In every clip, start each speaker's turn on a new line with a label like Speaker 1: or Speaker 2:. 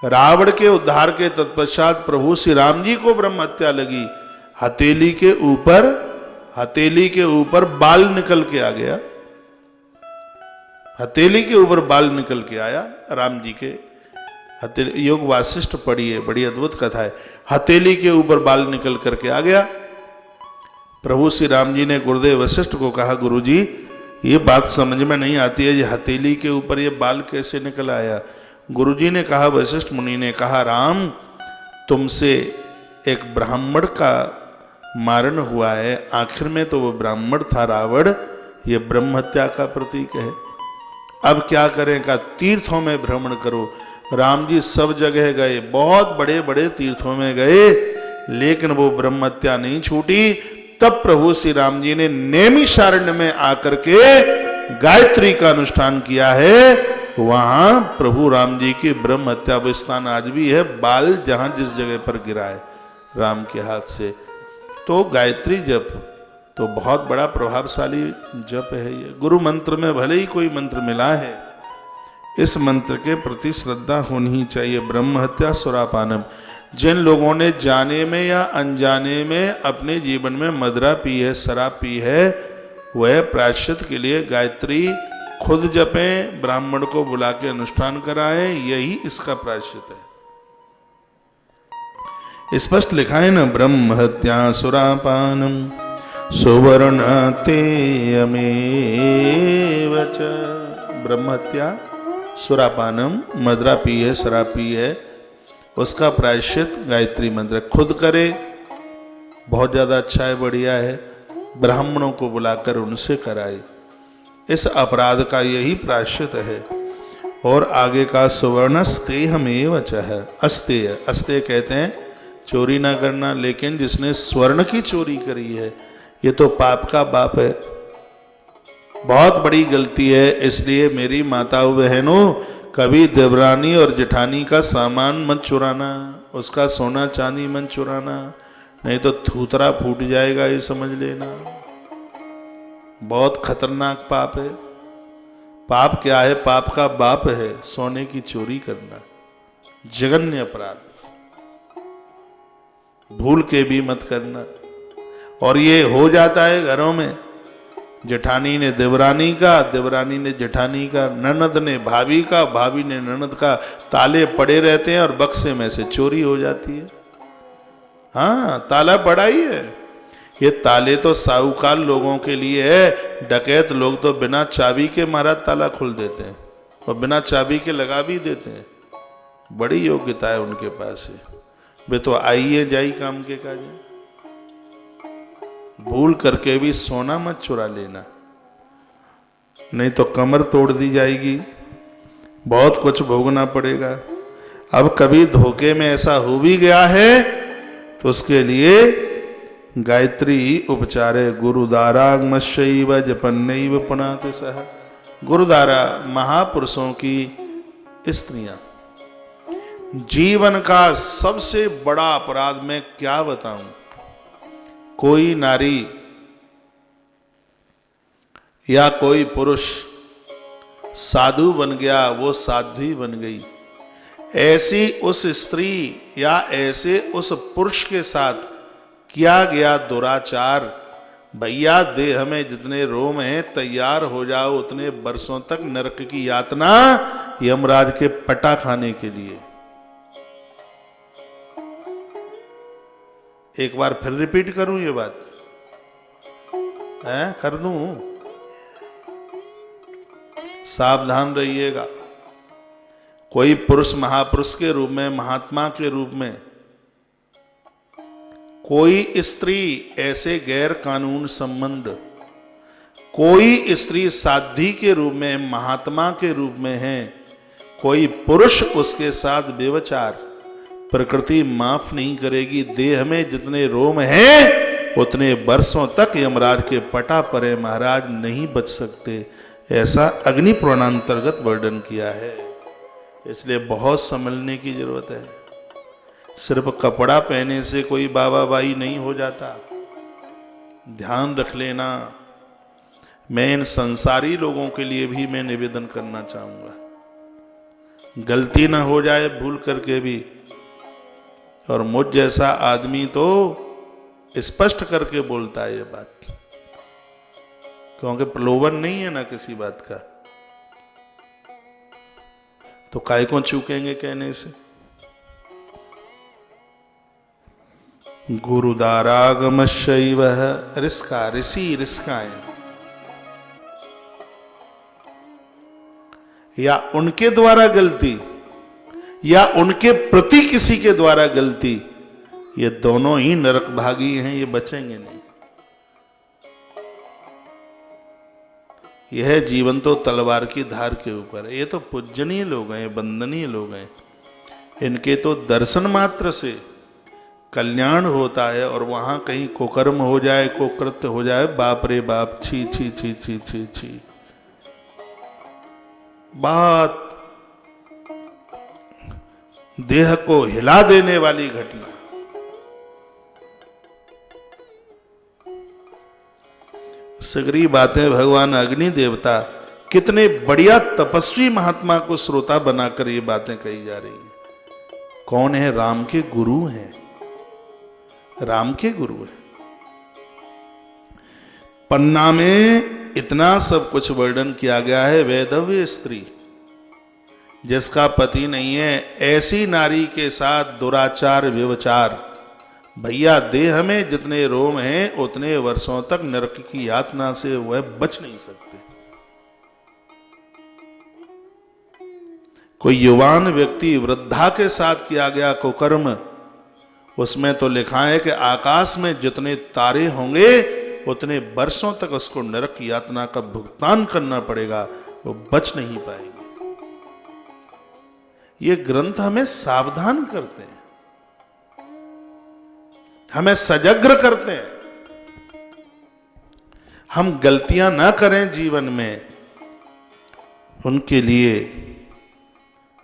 Speaker 1: रावण के उद्धार के तत्पश्चात प्रभु श्री राम जी को ब्रह्म हत्या लगी। हथेली के ऊपर बाल निकल के आ गया, हथेली के ऊपर बाल निकल के आया राम जी के। योग वासिष्ठ पढ़िए, बड़ी अद्भुत कथा है। हथेली के ऊपर बाल निकल करके आ गया। प्रभु श्री राम जी ने गुरुदेव वशिष्ठ को कहा, गुरुजी ये बात समझ में नहीं आती है, ये हथेली के ऊपर ये बाल कैसे निकल आया। गुरुजी ने कहा, वशिष्ठ मुनि ने कहा, राम तुमसे एक ब्राह्मण का मारण हुआ है, आखिर में तो वो ब्राह्मण था रावण, ये ब्रह्म हत्या का प्रतीक है। अब क्या करें, का तीर्थों में भ्रमण करो। राम जी सब जगह गए, बहुत बड़े बड़े तीर्थों में गए, लेकिन वो ब्रह्म हत्या नहीं छूटी। तब प्रभु श्री राम जी ने नैमिषारण्य में आकर के गायत्री का अनुष्ठान किया है। वहां प्रभु राम जी की ब्रह्म हत्या स्थान आज भी है, बाल जहां जिस जगह पर गिरा है राम के हाथ से। तो गायत्री जप तो बहुत बड़ा प्रभावशाली जप है। ये गुरु मंत्र में भले ही कोई मंत्र मिला है, इस मंत्र के प्रति श्रद्धा होनी ही चाहिए। ब्रह्म हत्या सुरापानम। जिन लोगों ने जाने में या अनजाने में अपने जीवन में मदिरा पी है, शराब पी है, वह प्रायश्चित के लिए गायत्री खुद जपें, ब्राह्मण को बुला के अनुष्ठान कराएं, यही इसका प्रायश्चित है। स्पष्ट लिखा है ना, ब्रह्म हत्या सुरापानम सुवर्ण तेयमेव च। ब्रह्म हत्या सुरापानम, मदिरा पी है, शराब पी है, उसका प्रायश्चित गायत्री मंत्र खुद करे, बहुत ज्यादा अच्छा है, बढ़िया है। ब्राह्मणों को बुलाकर उनसे कराए, इस अपराध का यही प्रायश्चित है। और आगे का सुवर्णस्तेहमेव च, अस्तेय, अस्तेय कहते हैं चोरी ना करना, लेकिन जिसने स्वर्ण की चोरी करी है ये तो पाप का बाप है, बहुत बड़ी गलती है। इसलिए मेरी माताओं बहनों, कभी देवरानी और जेठानी का सामान मत चुराना, उसका सोना चांदी मत चुराना, नहीं तो थूतरा फूट जाएगा, ये समझ लेना। बहुत खतरनाक पाप है। पाप क्या है? पाप का बाप है सोने की चोरी करना, जघन्य अपराध, भूल के भी मत करना। और ये हो जाता है घरों में, जेठानी ने देवरानी का, देवरानी ने जेठानी का, ननद ने भाभी का, भाभी ने ननद का, ताले पड़े रहते हैं और बक्से में से चोरी हो जाती है। हाँ, ताला पड़ा ही है। ये ताले तो साहूकार लोगों के लिए है, डकैत लोग तो बिना चाबी के महाराज ताला खोल देते हैं और बिना चाबी के लगा भी देते हैं। बड़ी योग्यता है उनके पास है, वे तो आइए जाई काम के काज। भूल करके भी सोना मत चुरा लेना, नहीं तो कमर तोड़ दी जाएगी, बहुत कुछ भोगना पड़ेगा। अब कभी धोखे में ऐसा हो भी गया है तो उसके लिए गायत्री उपचार है। गुरुदारागमशैव जपन्नैव पुनाति सह। गुरुदारा महापुरुषों की स्त्रियां। जीवन का सबसे बड़ा अपराध मैं क्या बताऊं, कोई नारी या कोई पुरुष साधु बन गया, वो साध्वी बन गई, ऐसी उस स्त्री या ऐसे उस पुरुष के साथ किया गया दुराचार, भैया देह में जितने रोम हैं तैयार हो जाओ उतने वर्षों तक नरक की यातना यमराज के पटा खाने के लिए। एक बार फिर रिपीट करूं ये बात है, कर दूं, सावधान रहिएगा। कोई पुरुष महापुरुष के रूप में, महात्मा के रूप में, कोई स्त्री ऐसे गैर कानून संबंध, कोई स्त्री साध्वी के रूप में, महात्मा के रूप में है, कोई पुरुष उसके साथ व्यभिचार, प्रकृति माफ नहीं करेगी। देह में जितने रोम हैं उतने वर्षों तक यमराज के पटा परे महाराज नहीं बच सकते, ऐसा अग्नि पुराणांतर्गत वर्णन किया है। इसलिए बहुत समझने की जरूरत है। सिर्फ कपड़ा पहने से कोई बाबा बाई नहीं हो जाता, ध्यान रख लेना। मैं इन संसारी लोगों के लिए भी मैं निवेदन करना चाहूंगा, गलती ना हो जाए भूल करके भी। और मुझ जैसा आदमी तो स्पष्ट करके बोलता है ये बात, क्योंकि प्रलोभन नहीं है ना किसी बात का, तो काय को चूकेंगे कहने से। गुरुदारागम शैव रिस्का, ऋषि रिस्काएं, या उनके द्वारा गलती या उनके प्रति किसी के द्वारा गलती, ये दोनों ही नरक भागी हैं, ये बचेंगे नहीं। यह जीवन तो तलवार की धार के ऊपर है। ये तो पूजनीय लोग हैं, वंदनीय लोग हैं, इनके तो दर्शन मात्र से कल्याण होता है। और वहां कहीं कुकर्म हो जाए, कुकृत्य हो जाए, बाप रे बाप, छी छी छी छी छी छी। बात देह को हिला देने वाली घटना। सगरी बातें भगवान अग्नि देवता कितने बढ़िया तपस्वी महात्मा को श्रोता बनाकर ये बातें कही जा रही हैं। कौन है? राम के गुरु हैं, राम के गुरु हैं। पन्ना में इतना सब कुछ वर्णन किया गया है। वैधव्य स्त्री जिसका पति नहीं है, ऐसी नारी के साथ दुराचार व्यभिचार, भैया देह में जितने रोम हैं उतने वर्षों तक नरक की यातना से वह बच नहीं सकते। कोई युवान व्यक्ति वृद्धा के साथ किया गया कुकर्म, उसमें तो लिखा है कि आकाश में जितने तारे होंगे उतने वर्षों तक उसको नरक की यातना का भुगतान करना पड़ेगा, वो बच नहीं पाएंगे। ये ग्रंथ हमें सावधान करते हैं, हमें सजग्र करते हैं। हम गलतियां ना करें जीवन में, उनके लिए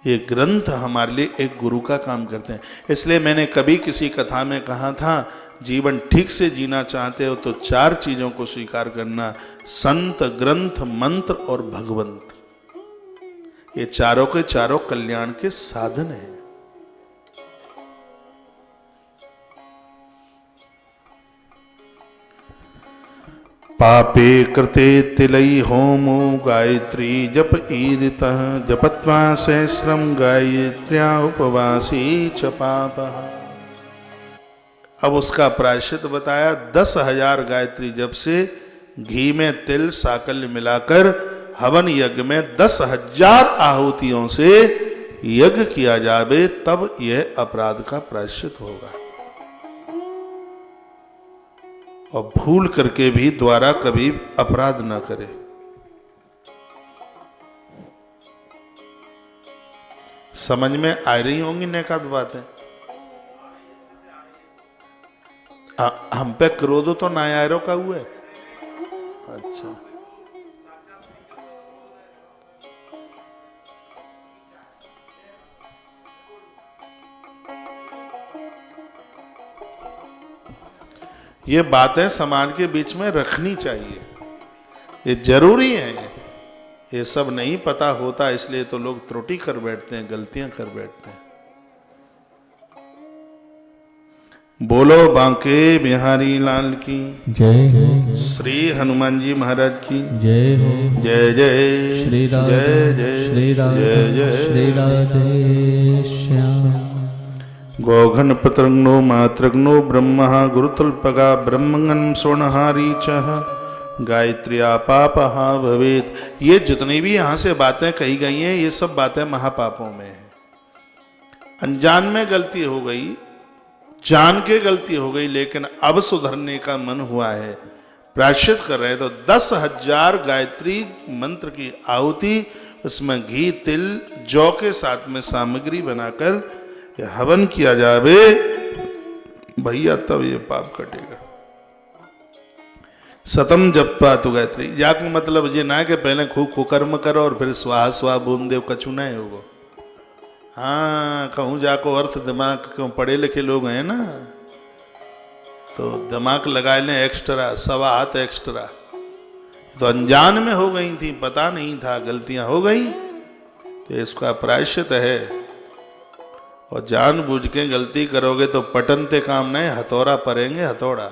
Speaker 1: ये ग्रंथ हमारे लिए एक गुरु का काम करते हैं। इसलिए मैंने कभी किसी कथा में कहा था, जीवन ठीक से जीना चाहते हो तो 4 चीजों को स्वीकार करना: संत, ग्रंथ, मंत्र और भगवंत। ये चारों के चारों कल्याण के साधन हैं। पापे कृते तिलई होमो गायत्री जप ईरितः जपत्वा सहस्रम गायत्र्या उपवासी च पापः। अब उसका प्रायश्चित बताया। 10,000 गायत्री जप से घी में तिल साकल्य मिलाकर हवन यज्ञ में 10,000 आहुतियों से यज्ञ किया जावे, तब यह अपराध का प्रायश्चित होगा। और भूल करके भी द्वारा कभी अपराध ना करे। समझ में आ रही होंगी नेकाद बातें। हम पे क्रोध तो न्यायारों का हुआ है। अच्छा, ये बातें समाज के बीच में रखनी चाहिए, ये जरूरी है। ये सब नहीं पता होता, इसलिए तो लोग त्रुटि कर बैठते हैं, गलतियां कर बैठते हैं। बोलो बांके बिहारी लाल की
Speaker 2: जय हो।
Speaker 1: श्री हनुमान जी महाराज की
Speaker 2: जय हो।
Speaker 1: जय जय
Speaker 2: श्री राधे,
Speaker 1: जय जय
Speaker 2: श्री राधे,
Speaker 1: जय जय
Speaker 2: श्री राधे श्याम।
Speaker 1: गौघन पतंगनो मातृघ्नो ब्रह्म गुरुतुल्पगा ब्रह्मंगन स्वर्णहारी चह गायत्र्या पापहा भवेत। ये जितनी भी यहां से बातें कही गई हैं, ये सब बातें महापापों में है। अनजान में गलती हो गई, जान के गलती हो गई, लेकिन अब सुधरने का मन हुआ है, प्रायश्चित कर रहे हैं, तो 10,000 गायत्री मंत्र की आहुति, उसमें घी तिल जौ के साथ में सामग्री बनाकर हवन किया जावे भैया, तब ये पाप कटेगा। सतम जप्पा तो गायत्री जाक मतलब ये ना कि पहले खूब कुकर्म करो और फिर स्वाहा स्वाहा बूंद देव कछु नहीं होगा। हाँ, कहूँ जाको अर्थ दिमाग, क्यों पढ़े लिखे लोग हैं ना, तो दिमाग लगा लें एक्स्ट्रा, 1.25 हाथ एक्स्ट्रा। तो अनजान में हो गई थी, पता नहीं था, गलतियां हो गई, तो इसका प्रायश्चित है। और जानबूझ के गलती करोगे तो पटनते काम नहीं, हथौड़ा पड़ेंगे, हथौड़ा।